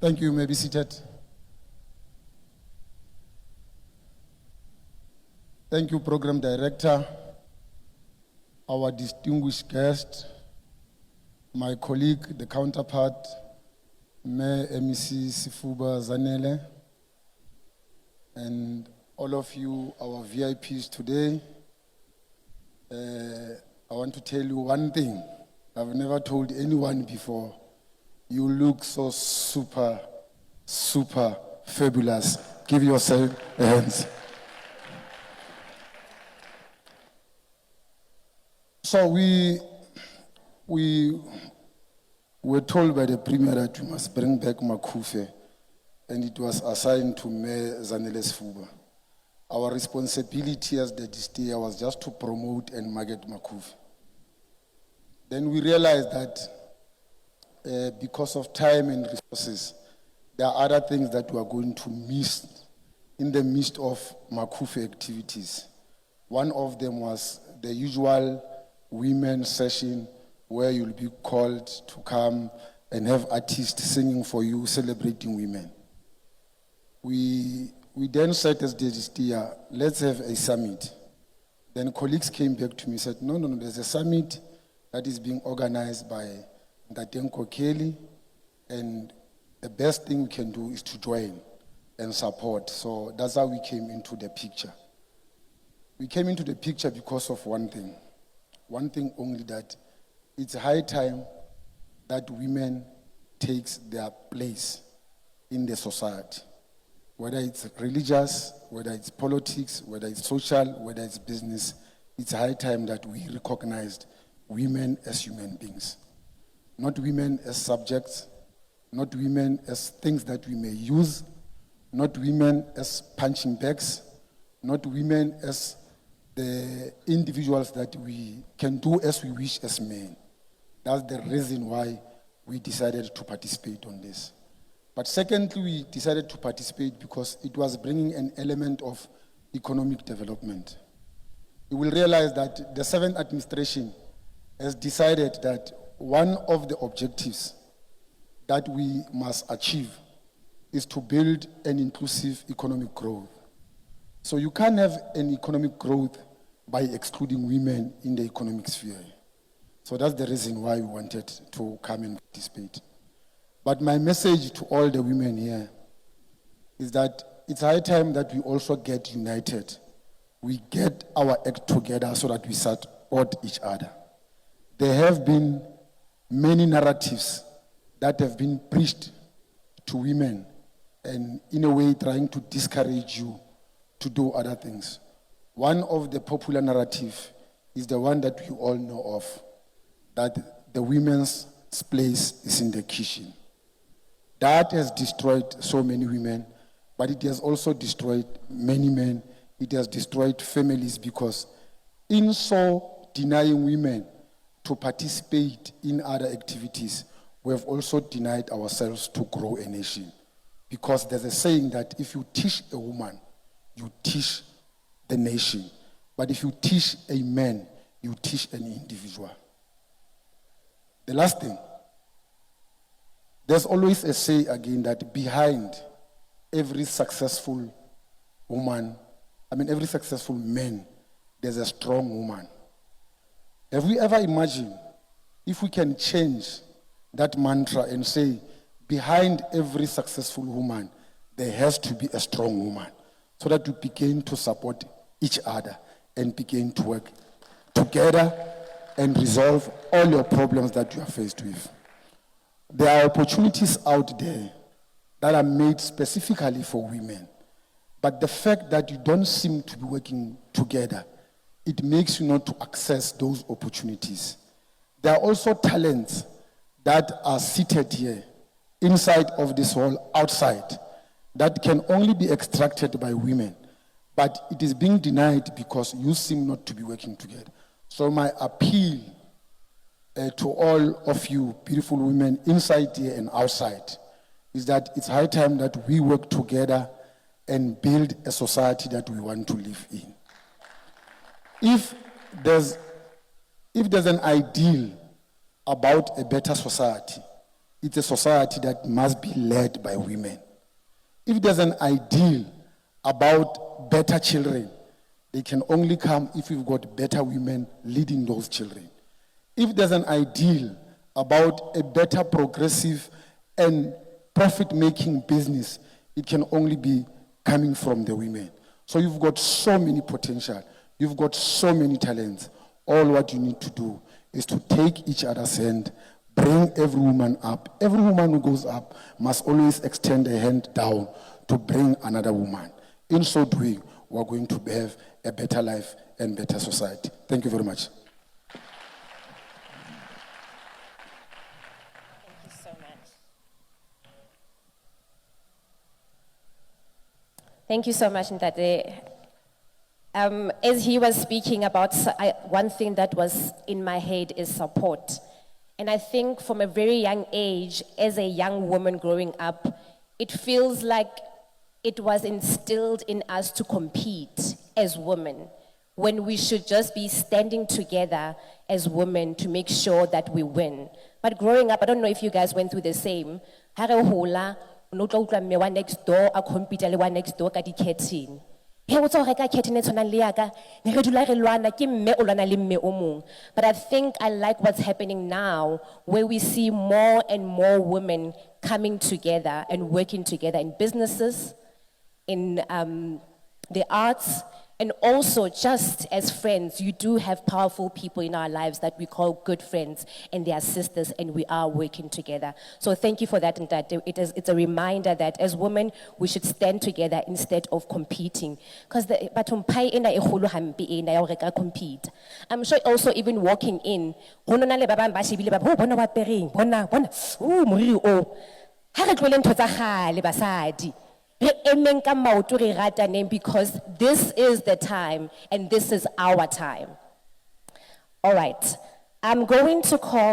Thank you. You may be seated. Thank you, Program Director, our distinguished guest, my colleague, the counterpart, MEC Zanele, and all of you, our VIPs today. I want to tell you one thing I've never told anyone before. You look so super, super fabulous. Give yourself a hand. So we were told by the Premier that we must bring back Makume, and it was assigned to Mayor Zanele Sifuba. Our responsibility as the Destea was just to promote and market Makume. Then we realized that because of time and resources, there are other things that we are going to miss in the midst of Makume activities. One of them was the usual women's session where you'll be called to come and have artists singing for you, celebrating women. We then said as the Destea, let's have a summit. Then colleagues came back to me and said, no, there's a summit that is being organized by Ndatenko Kelly, and the best thing we can do is to join and support. So that's how we came into the picture. We came into the picture because of one thing only, that it's high time that women takes their place in the society. Whether it's religious, whether it's politics, whether it's social, whether it's business, it's high time that we recognized women as human beings. Not women as subjects, not women as things that we may use, not women as punching bags, not women as the individuals that we can do as we wish as men. That's the reason why we decided to participate on this. But secondly, we decided to participate because it was bringing an element of economic development. You will realize that the 7th administration has decided that one of the objectives that we must achieve is to build an inclusive economic growth. So you can't have an economic growth by excluding women in the economic sphere. So that's the reason why we wanted to come and participate. But my message to all the women here is that it's high time that we also get united. We get our act together so that we support each other. There have been many narratives that have been preached to women and in a way trying to discourage you to do other things. One of the popular narrative is the one that we all know of, that the women's place is in the kitchen. That has destroyed so many women, but it has also destroyed many men. It has destroyed families because in so denying women to participate in other activities, we have also denied ourselves to grow a nation. Because there's a saying that if you teach a woman, you teach the nation. But if you teach a man, you teach an individual. The last thing, there's always a say again that behind every successful woman, every successful man, there's a strong woman. Have we ever imagined if we can change that mantra and say, behind every successful woman, there has to be a strong woman, so that we begin to support each other and begin to work together and resolve all your problems that you are faced with. There are opportunities out there that are made specifically for women, but the fact that you don't seem to be working together, it makes you not to access those opportunities. There are also talents that are seated here, inside of this hall, outside, that can only be extracted by women, but it is being denied because you seem not to be working together. So my appeal to all of you beautiful women inside here and outside is that it's high time that we work together and build a society that we want to live in. If if there's an ideal about a better society, it's a society that must be led by women. If there's an ideal about better children, they can only come if we've got better women leading those children. If there's an ideal about a better progressive and profit-making business, it can only be coming from the women. So you've got so many potential, you've got so many talents. All what you need to do is to take each other's hand, bring every woman up. Every woman who goes up must always extend a hand down to bring another woman. In so doing, we're going to have a better life and better society. Thank you very much. Thank you so much. Thank you so much, Ntate. As he was speaking about, one thing that was in my head is support. And I think from a very young age, as a young woman growing up, it feels like it was instilled in us to compete as women, when we should just be standing together as women to make sure that we win. But growing up, I don't know if you guys went through the same. Next door, a computer le one next door ka di-curtain. But I think I like what's happening now, where we see more and more women coming together and working together in businesses, in the arts, and also just as friends. You do have powerful people in our lives that we call good friends, and they are sisters, and we are working together. So thank you for that, and that it's a reminder that as women, we should stand together instead of competing. Because compete. I'm sure also even walking in, because this is the time and this is our time. All right, I'm going to call